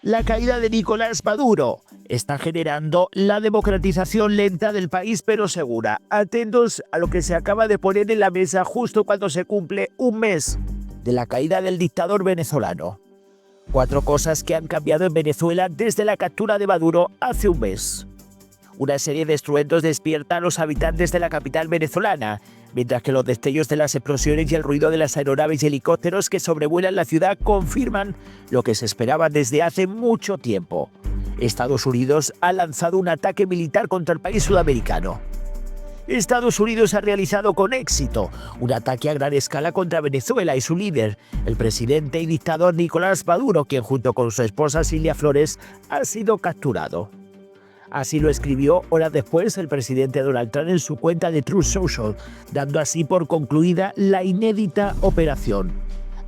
La caída de Nicolás Maduro está generando la democratización lenta del país pero segura. Atentos a lo que se acaba de poner en la mesa justo cuando se cumple un mes de la caída del dictador venezolano. 4 cosas que han cambiado en Venezuela desde la captura de Maduro hace un mes. Una serie de estruendos despierta a los habitantes de la capital venezolana, mientras que los destellos de las explosiones y el ruido de las aeronaves y helicópteros que sobrevuelan la ciudad confirman lo que se esperaba desde hace mucho tiempo. Estados Unidos ha lanzado un ataque militar contra el país sudamericano. Estados Unidos ha realizado con éxito un ataque a gran escala contra Venezuela y su líder, el presidente y dictador Nicolás Maduro, quien junto con su esposa Cilia Flores ha sido capturado. Así lo escribió horas después el presidente Donald Trump en su cuenta de Truth Social, dando así por concluida la inédita operación,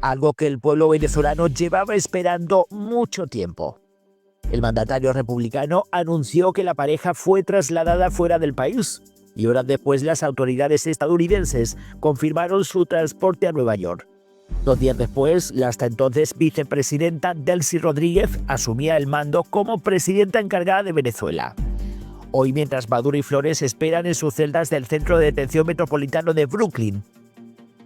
algo que el pueblo venezolano llevaba esperando mucho tiempo. El mandatario republicano anunció que la pareja fue trasladada fuera del país y horas después las autoridades estadounidenses confirmaron su transporte a Nueva York. 2 días después, la hasta entonces vicepresidenta Delcy Rodríguez asumía el mando como presidenta encargada de Venezuela. Hoy, mientras Maduro y Flores esperan en sus celdas del Centro de Detención Metropolitano de Brooklyn,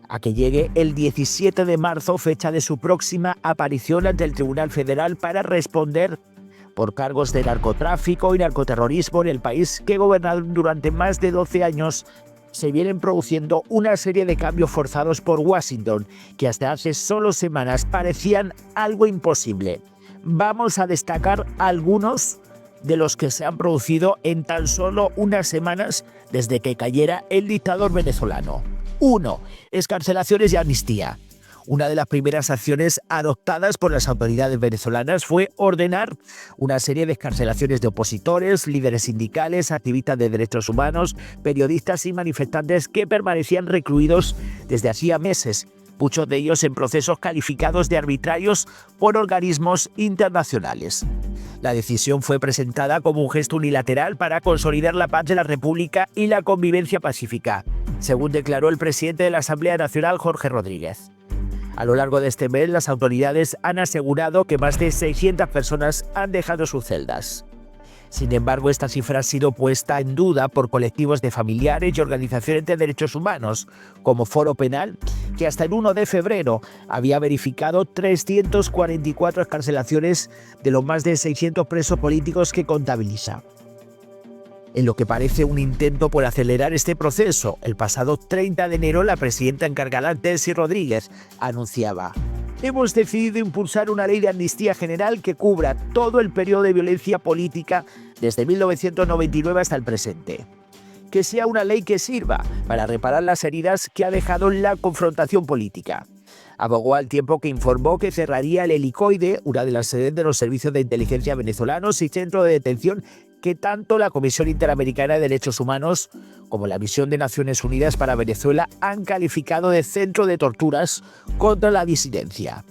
a que llegue el 17 de marzo, fecha de su próxima aparición ante el Tribunal Federal para responder por cargos de narcotráfico y narcoterrorismo en el país que gobernaron durante más de 12 años, se vienen produciendo una serie de cambios forzados por Washington que hasta hace solo semanas parecían algo imposible. Vamos a destacar algunos de los que se han producido en tan solo unas semanas desde que cayera el dictador venezolano. 1. Excarcelaciones y amnistía. Una de las primeras acciones adoptadas por las autoridades venezolanas fue ordenar una serie de excarcelaciones de opositores, líderes sindicales, activistas de derechos humanos, periodistas y manifestantes que permanecían recluidos desde hacía meses, muchos de ellos en procesos calificados de arbitrarios por organismos internacionales. La decisión fue presentada como un gesto unilateral para consolidar la paz de la República y la convivencia pacífica, según declaró el presidente de la Asamblea Nacional, Jorge Rodríguez. A lo largo de este mes, las autoridades han asegurado que más de 600 personas han dejado sus celdas. Sin embargo, esta cifra ha sido puesta en duda por colectivos de familiares y organizaciones de derechos humanos, como Foro Penal, que hasta el 1 de febrero había verificado 344 excarcelaciones de los más de 600 presos políticos que contabiliza. En lo que parece un intento por acelerar este proceso, el pasado 30 de enero la presidenta encargada Delcy Rodríguez anunciaba: hemos decidido impulsar una ley de amnistía general que cubra todo el periodo de violencia política desde 1999 hasta el presente. Que sea una ley que sirva para reparar las heridas que ha dejado la confrontación política. Abogó al tiempo que informó que cerraría el Helicoide, una de las sedes de los servicios de inteligencia venezolanos y centro de detención que tanto la Comisión Interamericana de Derechos Humanos como la Misión de Naciones Unidas para Venezuela han calificado de centro de torturas contra la disidencia.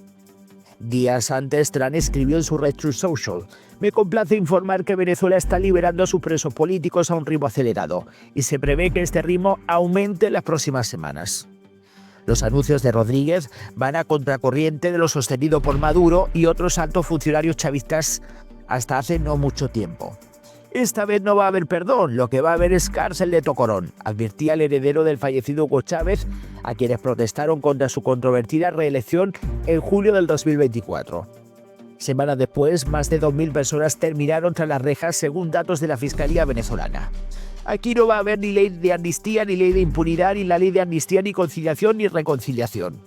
Días antes, Trump escribió en su red Truth Social: me complace informar que Venezuela está liberando a sus presos políticos a un ritmo acelerado y se prevé que este ritmo aumente en las próximas semanas. Los anuncios de Rodríguez van a contracorriente de lo sostenido por Maduro y otros altos funcionarios chavistas hasta hace no mucho tiempo. Esta vez no va a haber perdón, lo que va a haber es cárcel de Tocorón, advertía el heredero del fallecido Hugo Chávez, a quienes protestaron contra su controvertida reelección en julio del 2024. Semanas después, más de 2.000 personas terminaron tras las rejas según datos de la Fiscalía venezolana. Aquí no va a haber ni ley de amnistía, ni ley de impunidad, ni la ley de amnistía, ni conciliación, ni reconciliación,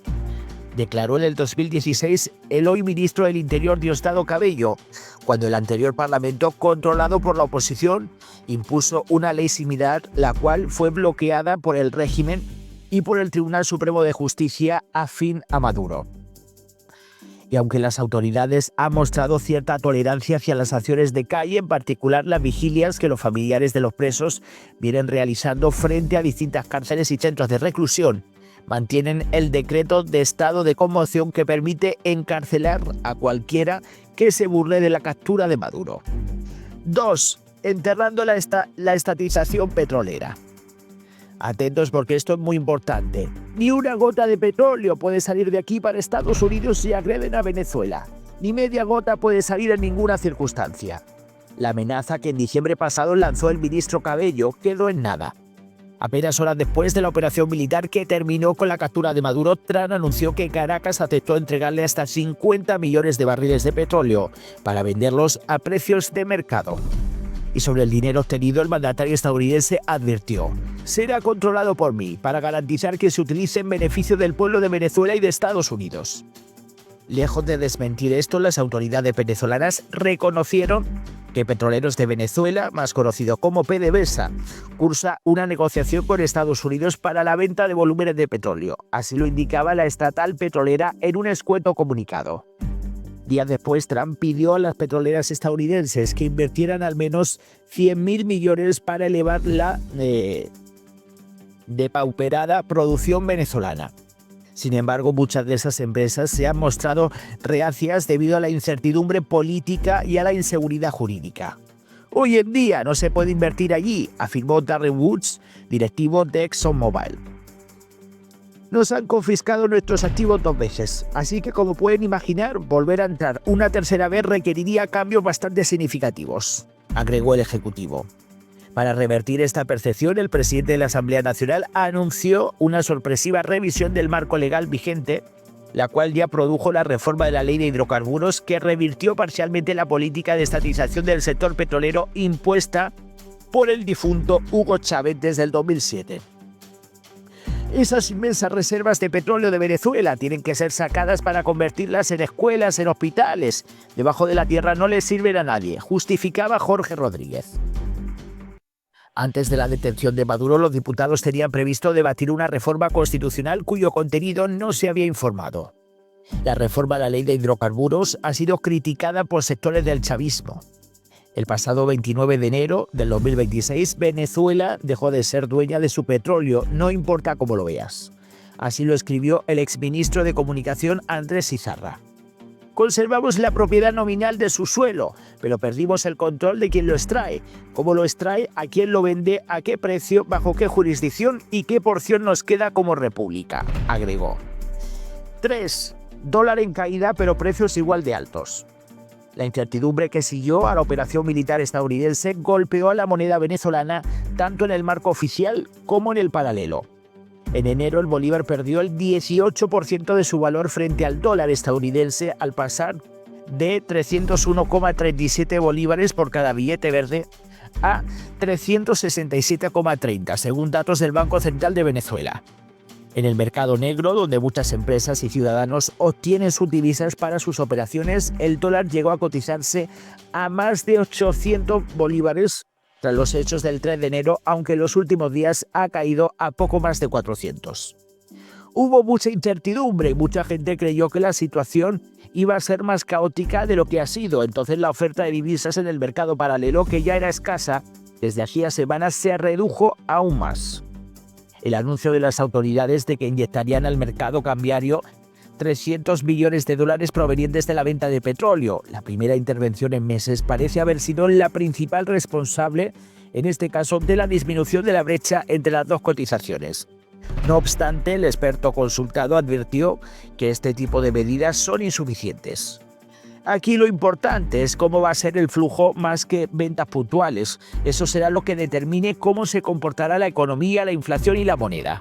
declaró en el 2016 el hoy ministro del Interior Diosdado Cabello, cuando el anterior parlamento, controlado por la oposición, impuso una ley similar, la cual fue bloqueada por el régimen y por el Tribunal Supremo de Justicia afín a Maduro. Y aunque las autoridades han mostrado cierta tolerancia hacia las acciones de calle, en particular las vigilias que los familiares de los presos vienen realizando frente a distintas cárceles y centros de reclusión, mantienen el decreto de estado de conmoción que permite encarcelar a cualquiera que se burle de la captura de Maduro. 2. Enterrando la estatización petrolera. Atentos porque esto es muy importante. Ni una gota de petróleo puede salir de aquí para Estados Unidos si agreden a Venezuela. Ni media gota puede salir en ninguna circunstancia. La amenaza que en diciembre pasado lanzó el ministro Cabello quedó en nada. Apenas horas después de la operación militar que terminó con la captura de Maduro, Trump anunció que Caracas aceptó entregarle hasta 50 millones de barriles de petróleo para venderlos a precios de mercado. Y sobre el dinero obtenido, el mandatario estadounidense advirtió: será controlado por mí para garantizar que se utilice en beneficio del pueblo de Venezuela y de Estados Unidos. Lejos de desmentir esto, las autoridades venezolanas reconocieron que Petróleos de Venezuela, más conocido como PDVSA, cursa una negociación con Estados Unidos para la venta de volúmenes de petróleo. Así lo indicaba la estatal petrolera en un escueto comunicado. Días después, Trump pidió a las petroleras estadounidenses que invirtieran al menos 100.000 millones para elevar la depauperada producción venezolana. Sin embargo, muchas de esas empresas se han mostrado reacias debido a la incertidumbre política y a la inseguridad jurídica. Hoy en día no se puede invertir allí, afirmó Darren Woods, directivo de ExxonMobil. Nos han confiscado nuestros activos 2 veces, así que como pueden imaginar, volver a entrar una tercera vez requeriría cambios bastante significativos, agregó el ejecutivo. Para revertir esta percepción, el presidente de la Asamblea Nacional anunció una sorpresiva revisión del marco legal vigente, la cual ya produjo la reforma de la ley de hidrocarburos que revirtió parcialmente la política de estatización del sector petrolero impuesta por el difunto Hugo Chávez desde el 2007. Esas inmensas reservas de petróleo de Venezuela tienen que ser sacadas para convertirlas en escuelas, en hospitales. Debajo de la tierra no les sirven a nadie, justificaba Jorge Rodríguez. Antes de la detención de Maduro, los diputados tenían previsto debatir una reforma constitucional cuyo contenido no se había informado. La reforma a la ley de hidrocarburos ha sido criticada por sectores del chavismo. El pasado 29 de enero del 2026, Venezuela dejó de ser dueña de su petróleo, no importa cómo lo veas. Así lo escribió el exministro de Comunicación Andrés Izarra. Conservamos la propiedad nominal de su suelo, pero perdimos el control de quién lo extrae, cómo lo extrae, a quién lo vende, a qué precio, bajo qué jurisdicción y qué porción nos queda como república, agregó. 3. Dólar en caída, pero precios igual de altos. La incertidumbre que siguió a la operación militar estadounidense golpeó a la moneda venezolana tanto en el marco oficial como en el paralelo. En enero el bolívar perdió el 18% de su valor frente al dólar estadounidense al pasar de 301,37 bolívares por cada billete verde a 367,30, según datos del Banco Central de Venezuela. En el mercado negro, donde muchas empresas y ciudadanos obtienen sus divisas para sus operaciones, el dólar llegó a cotizarse a más de 800 bolívares tras los hechos del 3 de enero, aunque en los últimos días ha caído a poco más de 400. Hubo mucha incertidumbre y mucha gente creyó que la situación iba a ser más caótica de lo que ha sido. Entonces la oferta de divisas en el mercado paralelo, que ya era escasa, desde hacía semanas se redujo aún más. El anuncio de las autoridades de que inyectarían al mercado cambiario 300 millones de dólares provenientes de la venta de petróleo. La primera intervención en meses parece haber sido la principal responsable, en este caso, de la disminución de la brecha entre las dos cotizaciones. No obstante, el experto consultado advirtió que este tipo de medidas son insuficientes. Aquí lo importante es cómo va a ser el flujo más que ventas puntuales. Eso será lo que determine cómo se comportará la economía, la inflación y la moneda.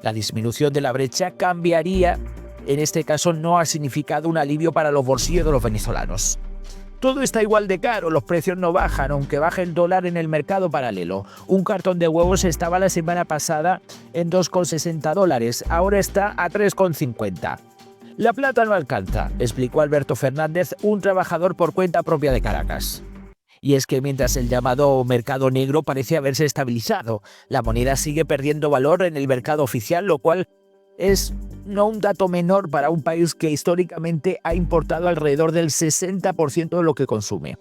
La disminución de la brecha cambiaría. En este caso no ha significado un alivio para los bolsillos de los venezolanos. Todo está igual de caro, los precios no bajan, aunque baje el dólar en el mercado paralelo. Un cartón de huevos estaba la semana pasada en $2,60, ahora está a $3,50. La plata no alcanza, explicó Alberto Fernández, un trabajador por cuenta propia de Caracas. Y es que mientras el llamado mercado negro parece haberse estabilizado, la moneda sigue perdiendo valor en el mercado oficial, lo cual es no un dato menor para un país que históricamente ha importado alrededor del 60% de lo que consume.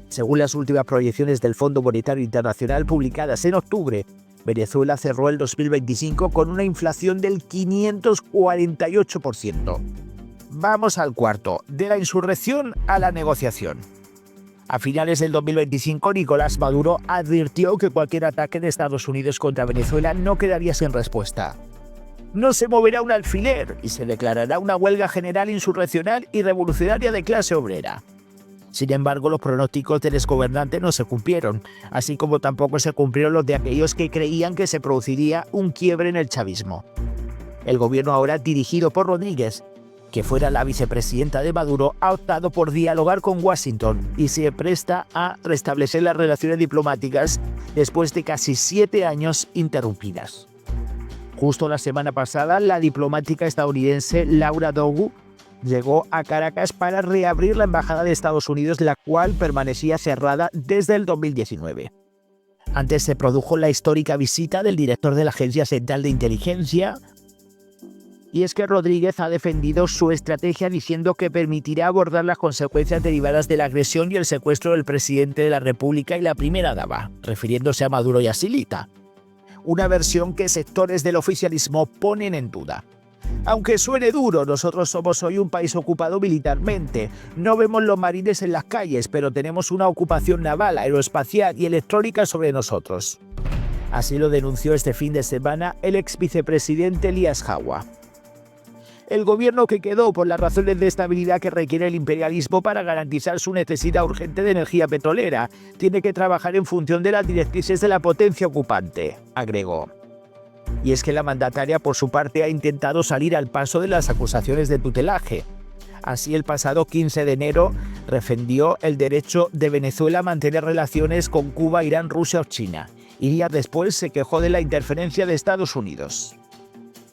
Según las últimas proyecciones del Fondo Monetario Internacional publicadas en octubre, Venezuela cerró el 2025 con una inflación del 548%. Vamos al cuarto, de la insurrección a la negociación. A finales del 2025, Nicolás Maduro advirtió que cualquier ataque de Estados Unidos contra Venezuela no quedaría sin respuesta. No se moverá un alfiler y se declarará una huelga general insurreccional y revolucionaria de clase obrera. Sin embargo, los pronósticos del exgobernante no se cumplieron, así como tampoco se cumplieron los de aquellos que creían que se produciría un quiebre en el chavismo. El gobierno ahora dirigido por Rodríguez, que fuera la vicepresidenta de Maduro, ha optado por dialogar con Washington y se presta a restablecer las relaciones diplomáticas después de casi 7 años interrumpidas. Justo la semana pasada, la diplomática estadounidense Laura Dogu llegó a Caracas para reabrir la embajada de Estados Unidos, la cual permanecía cerrada desde el 2019. Antes se produjo la histórica visita del director de la Agencia Central de Inteligencia, y es que Rodríguez ha defendido su estrategia diciendo que permitirá abordar las consecuencias derivadas de la agresión y el secuestro del presidente de la República y la primera dama, refiriéndose a Maduro y a Silita. Una versión que sectores del oficialismo ponen en duda. Aunque suene duro, nosotros somos hoy un país ocupado militarmente. No vemos los marines en las calles, pero tenemos una ocupación naval, aeroespacial y electrónica sobre nosotros. Así lo denunció este fin de semana el ex vicepresidente Elías Jawa. El gobierno que quedó por las razones de estabilidad que requiere el imperialismo para garantizar su necesidad urgente de energía petrolera tiene que trabajar en función de las directrices de la potencia ocupante, agregó. Y es que la mandataria, por su parte, ha intentado salir al paso de las acusaciones de tutelaje. Así, el pasado 15 de enero defendió el derecho de Venezuela a mantener relaciones con Cuba, Irán, Rusia o China. Y días después se quejó de la interferencia de Estados Unidos.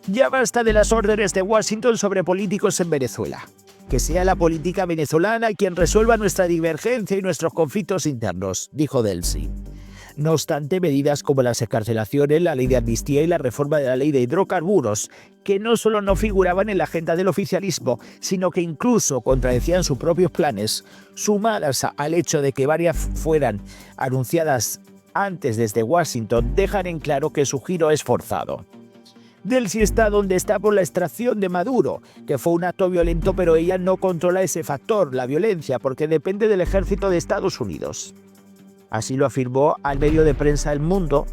Ya basta de las órdenes de Washington sobre políticos en Venezuela. Que sea la política venezolana quien resuelva nuestra divergencia y nuestros conflictos internos, dijo Delcy. No obstante, medidas como las excarcelaciones, la ley de amnistía y la reforma de la ley de hidrocarburos, que no solo no figuraban en la agenda del oficialismo, sino que incluso contradecían sus propios planes, sumadas al hecho de que varias fueran anunciadas antes desde Washington, dejan en claro que su giro es forzado. Delcy está donde está por la extracción de Maduro, que fue un acto violento, pero ella no controla ese factor, la violencia, porque depende del ejército de Estados Unidos. Así lo afirmó al medio de prensa El Mundo,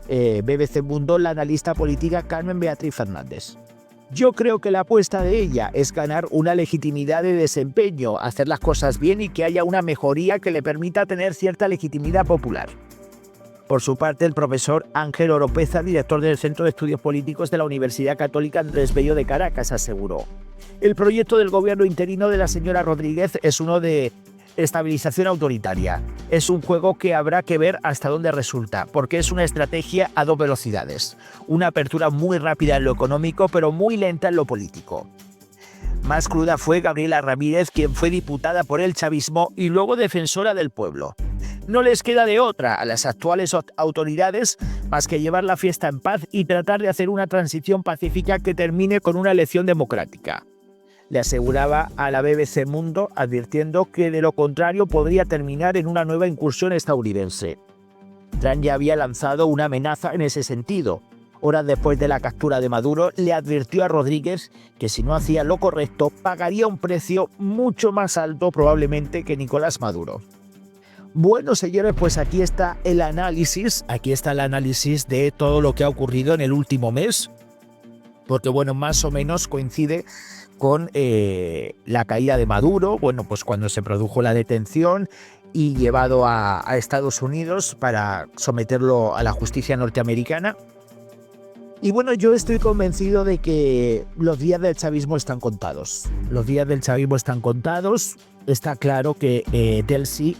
BBC Mundo, la analista política Carmen Beatriz Fernández. Yo creo que la apuesta de ella es ganar una legitimidad de desempeño, hacer las cosas bien y que haya una mejoría que le permita tener cierta legitimidad popular. Por su parte, el profesor Ángel Oropeza, director del Centro de Estudios Políticos de la Universidad Católica Andrés Bello de Caracas, aseguró: el proyecto del gobierno interino de la señora Rodríguez es uno de estabilización autoritaria. Es un juego que habrá que ver hasta dónde resulta, porque es una estrategia a 2 velocidades. Una apertura muy rápida en lo económico, pero muy lenta en lo político. Más cruda fue Gabriela Ramírez, quien fue diputada por el chavismo y luego defensora del pueblo. No les queda de otra a las actuales autoridades más que llevar la fiesta en paz y tratar de hacer una transición pacífica que termine con una elección democrática. Le aseguraba a la BBC Mundo, advirtiendo que de lo contrario podría terminar en una nueva incursión estadounidense. Trump ya había lanzado una amenaza en ese sentido. Horas después de la captura de Maduro, le advirtió a Rodríguez que si no hacía lo correcto, pagaría un precio mucho más alto probablemente que Nicolás Maduro. Bueno, señores, pues aquí está el análisis de todo lo que ha ocurrido en el último mes, porque bueno, más o menos coincide con la caída de Maduro, bueno, pues cuando se produjo la detención y llevado a Estados Unidos para someterlo a la justicia norteamericana. Y bueno, yo estoy convencido de que los días del chavismo están contados. Los días del chavismo están contados. Está claro que Delcy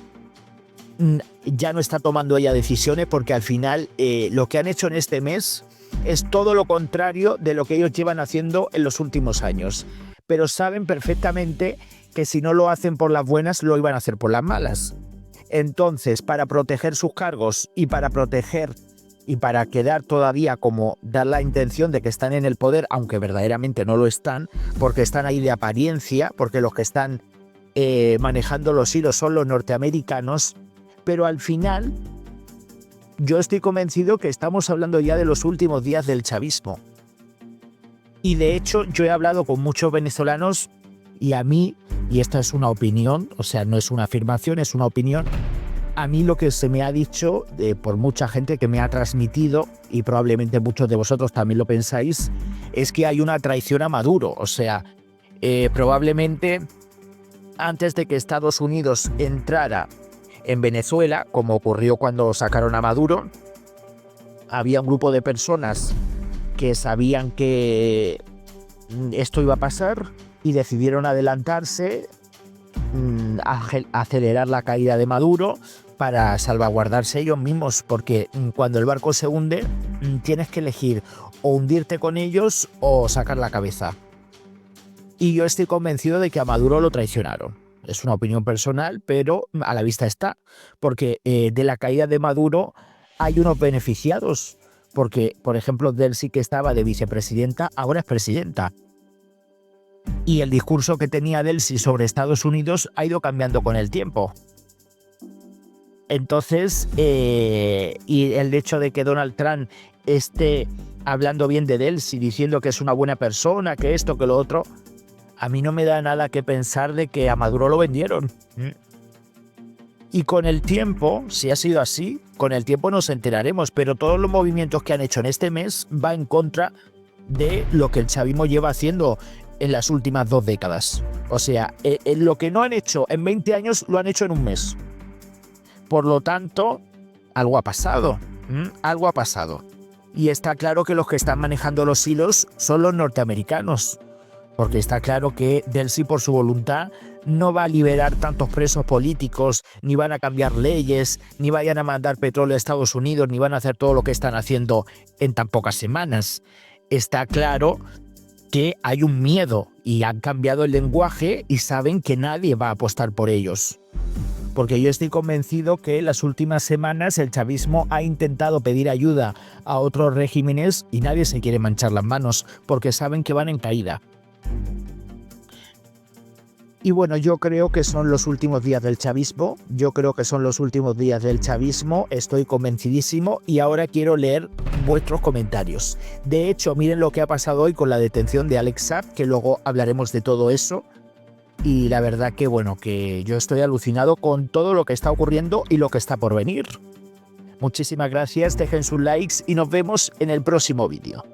ya no está tomando ella decisiones, porque al final lo que han hecho en este mes es todo lo contrario de lo que ellos llevan haciendo en los últimos años. Pero saben perfectamente que si no lo hacen por las buenas, lo iban a hacer por las malas. Entonces, para proteger sus cargos y para quedar todavía como dar la intención de que están en el poder, aunque verdaderamente no lo están, porque están ahí de apariencia, porque los que están manejando los hilos son los norteamericanos, pero al final yo estoy convencido que estamos hablando ya de los últimos días del chavismo. Y de hecho yo he hablado con muchos venezolanos y a mí, y esta es una opinión, o sea, no es una afirmación, es una opinión, A mí lo que se me ha dicho por mucha gente que me ha transmitido, y probablemente muchos de vosotros también lo pensáis, es que hay una traición a Maduro. O sea, probablemente antes de que Estados Unidos entrara en Venezuela, como ocurrió cuando sacaron a Maduro, había un grupo de personas que sabían que esto iba a pasar y decidieron adelantarse, acelerar la caída de Maduro para salvaguardarse ellos mismos, porque cuando el barco se hunde tienes que elegir o hundirte con ellos o sacar la cabeza. Y yo estoy convencido de que a Maduro lo traicionaron. Es una opinión personal, pero a la vista está, porque de la caída de Maduro hay unos beneficiados, porque, por ejemplo, Delcy, que estaba de vicepresidenta, ahora es presidenta. Y el discurso que tenía Delcy sobre Estados Unidos ha ido cambiando con el tiempo. Entonces, y el hecho de que Donald Trump esté hablando bien de Delcy, diciendo que es una buena persona, que esto, que lo otro, a mí no me da nada que pensar de que a Maduro lo vendieron. Y con el tiempo, si ha sido así, con el tiempo nos enteraremos, pero todos los movimientos que han hecho en este mes va en contra de lo que el chavismo lleva haciendo en las últimas 2 décadas. O sea, lo que no han hecho en 20 años lo han hecho en un mes. Por lo tanto, algo ha pasado. Algo ha pasado. Y está claro que los que están manejando los hilos son los norteamericanos. Porque está claro que Delcy, por su voluntad, no va a liberar tantos presos políticos, ni van a cambiar leyes, ni vayan a mandar petróleo a Estados Unidos, ni van a hacer todo lo que están haciendo en tan pocas semanas. Está claro que hay un miedo y han cambiado el lenguaje y saben que nadie va a apostar por ellos. Porque yo estoy convencido que en las últimas semanas el chavismo ha intentado pedir ayuda a otros regímenes y nadie se quiere manchar las manos porque saben que van en caída. Y bueno, yo creo que son los últimos días del chavismo. Estoy convencidísimo y ahora quiero leer vuestros comentarios. De hecho, miren lo que ha pasado hoy con la detención de Alex Saab, que luego hablaremos de todo eso. Y la verdad que bueno, que yo estoy alucinado con todo lo que está ocurriendo y lo que está por venir. Muchísimas gracias, dejen sus likes y nos vemos en el próximo vídeo.